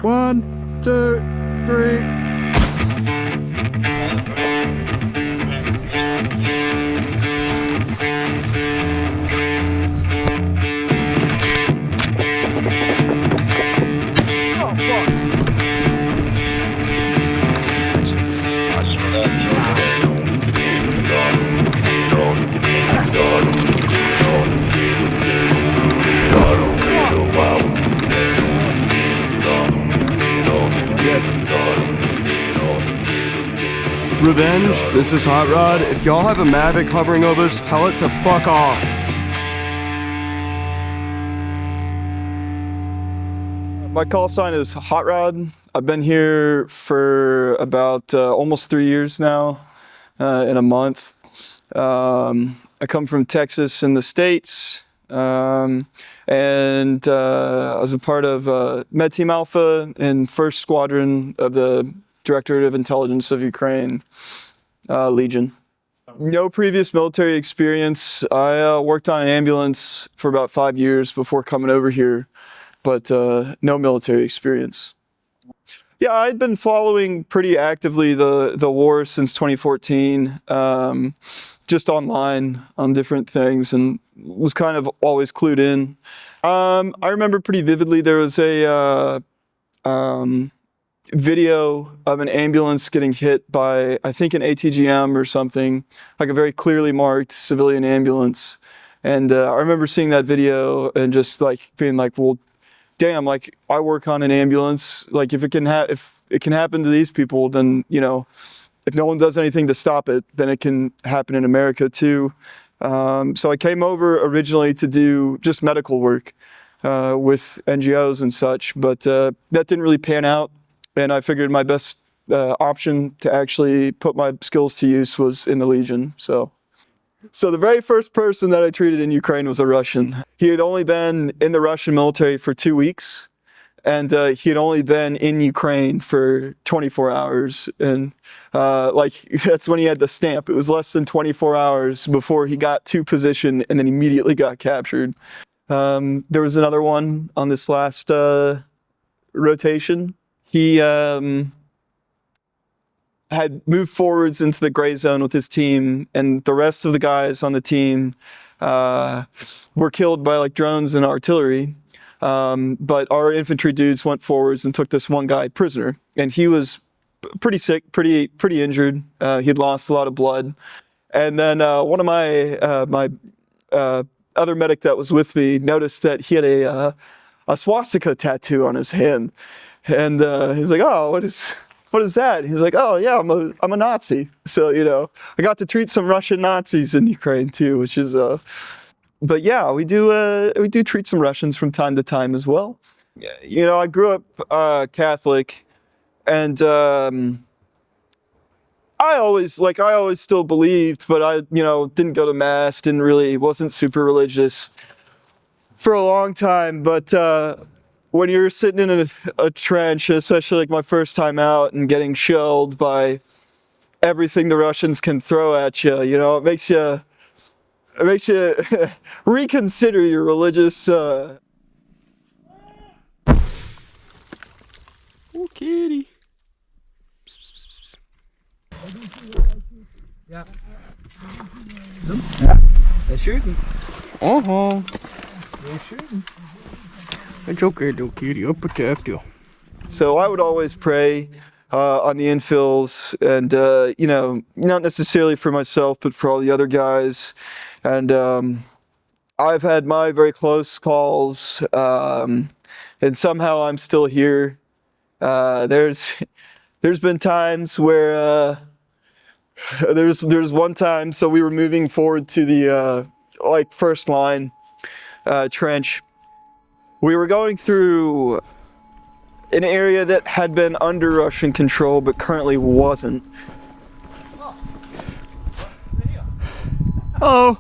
1, 2, 3. Revenge, this is Hot Rod. If y'all have a Mavic hovering over us, tell it to fuck off. My call sign is Hot Rod. I've been here for about almost 3 years now, in a month. I come from Texas in the States, and I was a part of Med Team Alpha and 1st Squadron of the Directorate of Intelligence of Ukraine, Legion. No previous military experience. I worked on an ambulance for about 5 years before coming over here, but no military experience. Yeah, I'd been following pretty actively the war since 2014, just online on different things, and was kind of always clued in. I remember pretty vividly there was a video of an ambulance getting hit by, I think, an ATGM or something, like a very clearly marked civilian ambulance. And I remember seeing that video and just like being like, well, damn, like I work on an ambulance. Like if it can happen to these people, then, you know, if no one does anything to stop it, then it can happen in America too. So I came over originally to do just medical work with NGOs and such, but that didn't really pan out. And I figured my best option to actually put my skills to use was in the Legion. So the very first person that I treated in Ukraine was a Russian. He had only been in the Russian military for 2 weeks, and he had only been in Ukraine for 24 hours. And like that's when he had the stamp. It was less than 24 hours before he got to position and then immediately got captured. There was another one on this last rotation. He had moved forwards into the gray zone with his team, and the rest of the guys on the team were killed by like drones and artillery. But our infantry dudes went forwards and took this one guy prisoner, and he was pretty sick, pretty injured. He'd lost a lot of blood. And then one of my other medic that was with me noticed that he had a swastika tattoo on his hand. And he's like, oh, what is that? He's like, oh yeah, I'm a Nazi. So, you know, I got to treat some Russian Nazis in Ukraine too, which is, but yeah, we do treat some Russians from time to time as well. You know, I grew up Catholic, and I always still believed, but I, you know, didn't go to mass, wasn't super religious for a long time. But when you're sitting in a trench, especially like my first time out and getting shelled by everything the Russians can throw at you, you know, it makes you reconsider your religious. Oh, kitty. Ja. Ja, they're shooting. Uh-huh. They're shooting. It's okay, little kitty. I'll protect you. So I would always pray on the infills, and you know, not necessarily for myself, but for all the other guys. And I've had my very close calls, and somehow I'm still here. There's been times where there's one time, so we were moving forward to the like first line trench. We were going through an area that had been under Russian control but currently wasn't. Hello.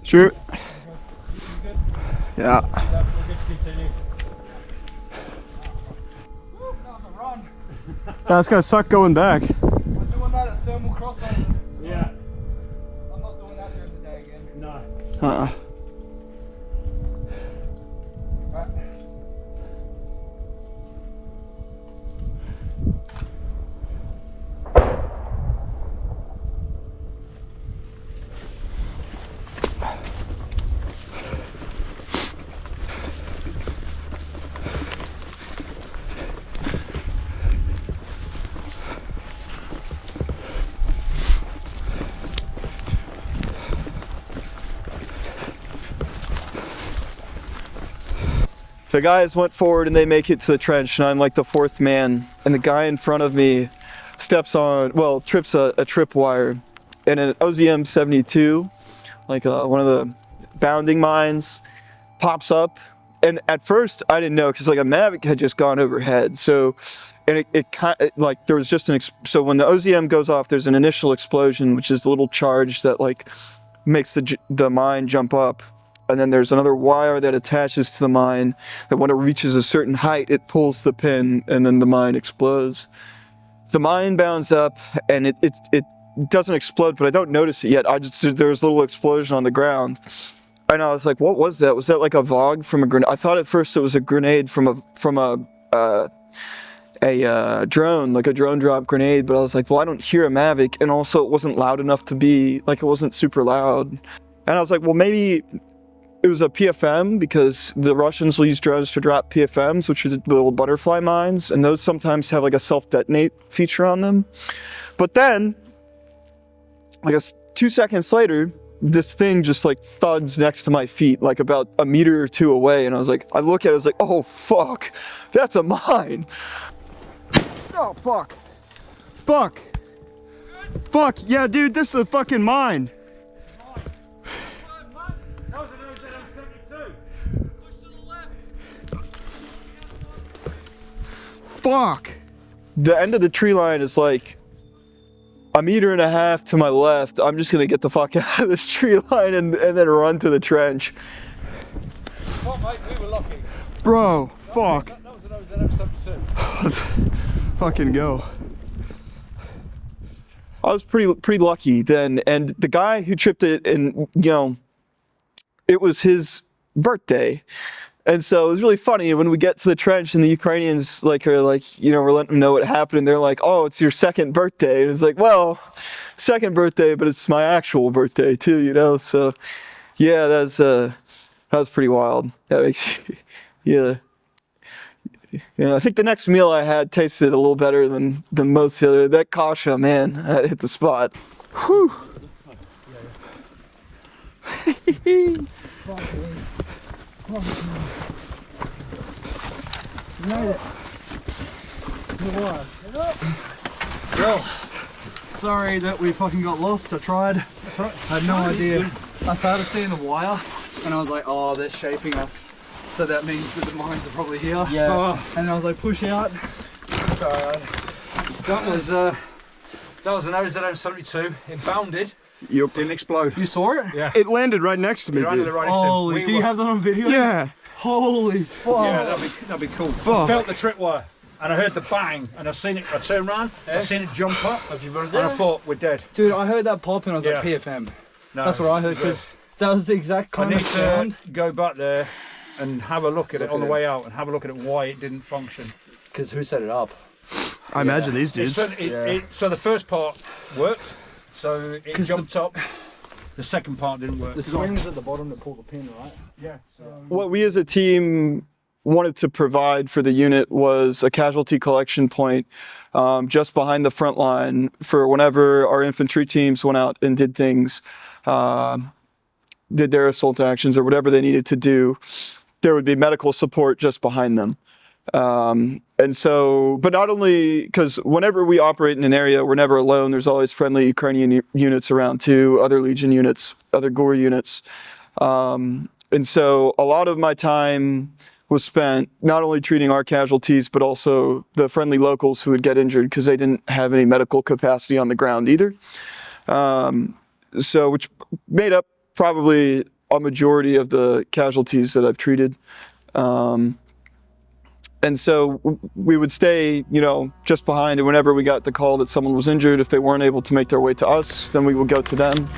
Sure. Yeah. That's gonna suck going back. I'm doing that at thermal crossover. Yeah. I'm not doing that during the day again. No. Uh-uh. Right. The guys went forward and they make it to the trench, and I'm like the fourth man. And the guy in front of me trips a tripwire. And an OSINT 72, like one of the bounding mines, pops up. And at first I didn't know because like a Mavic had just gone overhead. So, and it kind of like there was just so when the OSINT goes off, there's an initial explosion, which is a little charge that like makes the mine jump up. And then there's another wire that attaches to the mine that when it reaches a certain height, it pulls the pin and then the mine explodes. The mine bounds up and it doesn't explode, but I don't notice it yet. There was a little explosion on the ground. And I was like, what was that? Was that like a VOG from a grenade? I thought at first it was a grenade from a drone, like a drone drop grenade, but I was like, well, I don't hear a Mavic, and also it wasn't loud enough to be, like it wasn't super loud. And I was like, well, maybe it was a PFM because the Russians will use drones to drop PFMs, which are the little butterfly mines, and those sometimes have like a self-detonate feature on them. But then, I guess 2 seconds later, this thing just like thuds next to my feet, like about a meter or two away, and I was like, I look at it, I was like, oh fuck, that's a mine. Oh fuck. Fuck. Fuck, yeah, dude, this is a fucking mine. That was an OSINT 72. Fuck. The end of the tree line is like a meter and a half to my left. I'm just gonna get the fuck out of this tree line and then run to the trench. Well, mate, we were lucky. Bro, fuck. That was an OSINT 72. Let's fucking go. I was pretty lucky then, and the guy who tripped it, and you know, it was his birthday. And so it was really funny when we get to the trench and the Ukrainians are like, you know, we're letting them know what happened. And they're like, oh, it's your second birthday. And it's like, well, second birthday, but it's my actual birthday too, you know? So yeah, that was pretty wild. That makes yeah. Yeah, I think the next meal I had tasted a little better than most of the other. That kasha, man, that hit the spot. Whew. Well, sorry that we fucking got lost. I tried. I had no idea. I started seeing the wire and I was like, oh, they're shaping us. So that means that the mines are probably here. Yeah. And I was like, push out. It's alright. That was an OSINT 72. It bounded. Yep. Didn't explode. You saw it? Yeah. It landed right next to me, It landed dude. right next to him. Holy, do you have that on video? Yeah. Holy fuck. Yeah, that'd be cool. I felt the tripwire and I heard the bang and I turned around, I seen it jump up and I thought we're dead. Dude, I heard that pop and I was like, Yeah. PFM. No, That's what I heard because that was the exact I kind need of sound. to go back there and have a look at it on the way out and have a look at it why it didn't function. Because who set it up? I imagine these It, dudes. so the first part worked, so it jumped up. The second part didn't work. The swings at the bottom that pull the pin, right? Yeah. So, What we as a team wanted to provide for the unit was a casualty collection point just behind the front line for whenever our infantry teams went out and did things, did their assault actions or whatever they needed to do, there would be medical support just behind them. And so, but not only, because whenever we operate in an area, we're never alone. There's always friendly Ukrainian units around too, other Legion units, other GOR units. And so a lot of my time was spent not only treating our casualties, but also the friendly locals who would get injured because they didn't have any medical capacity on the ground either. So, which made up probably a majority of the casualties that I've treated. And so we would stay, you know, just behind, and whenever we got the call that someone was injured, if they weren't able to make their way to us, then we would go to them.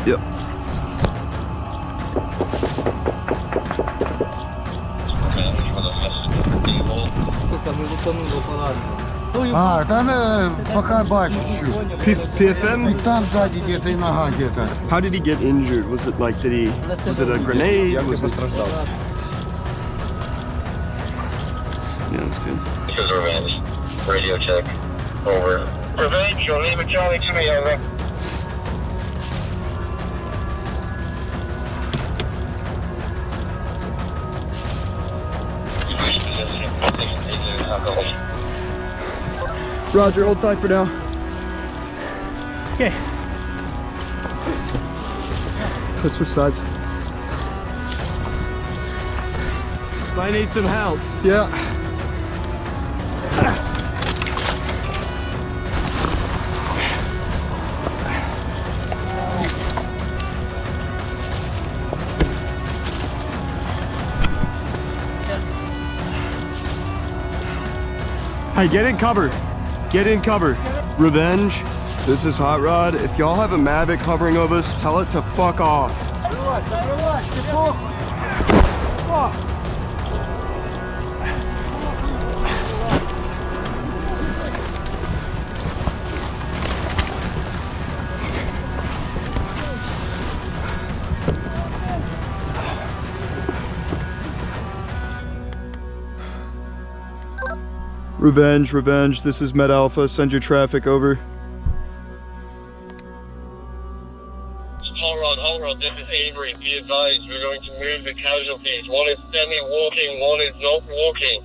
Yep. А, там пока бачу. PFM? И там сзади где-то, и нога где-то. How did he get injured? Was it like, was it a grenade? Was it... Yeah, that's good. This is Revenge. Radio check. Over. Revenge, you'll leave a Charlie to me, over. Roger, hold tight for now. Okay. Let's switch sides. I need some help. Yeah. Hey, get in cover. Get in cover. Revenge, this is Hot Rod. If y'all have a Mavic hovering over us, tell it to fuck off. Revenge, this is Med Alpha. Send your traffic over. Hold on, this is Avery. Be advised, we're going to move the casualties. One is semi-walking, one is not walking.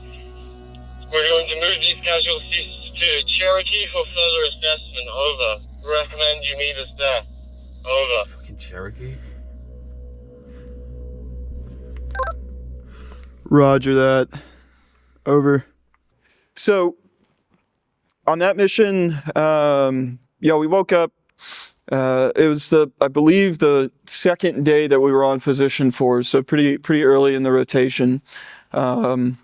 We're going to move these casualties to Cherokee for further assessment. Over. Recommend you meet us there. Over. Fucking Cherokee. Roger that. Over. So, on that mission, we woke up. It was I believe the second day that we were on position for, so pretty early in the rotation. And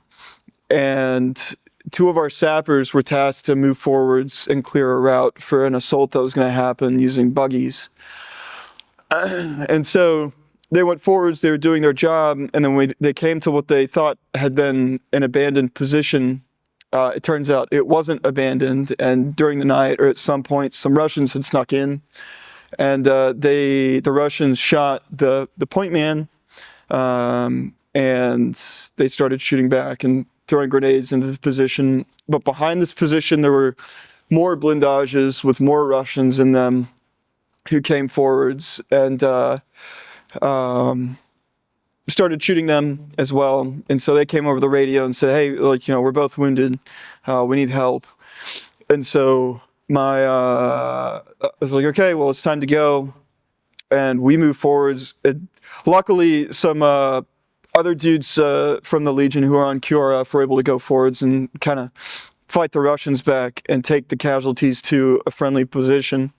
two of our sappers were tasked to move forwards and clear a route for an assault that was going to happen using buggies. And so they went forwards, they were doing their job, and then they came to what they thought had been an abandoned position. It turns out it wasn't abandoned, and during the night or at some point, some Russians had snuck in, and the Russians shot the point man, and they started shooting back and throwing grenades into the position. But behind this position, there were more blindages with more Russians in them who came forwards and started shooting them as well. And so they came over the radio and said, hey, we're both wounded. We need help. And so I was like, okay, well, it's time to go. And we moved forwards. Luckily, some other dudes from the Legion who are on QRF were able to go forwards and kind of fight the Russians back and take the casualties to a friendly position.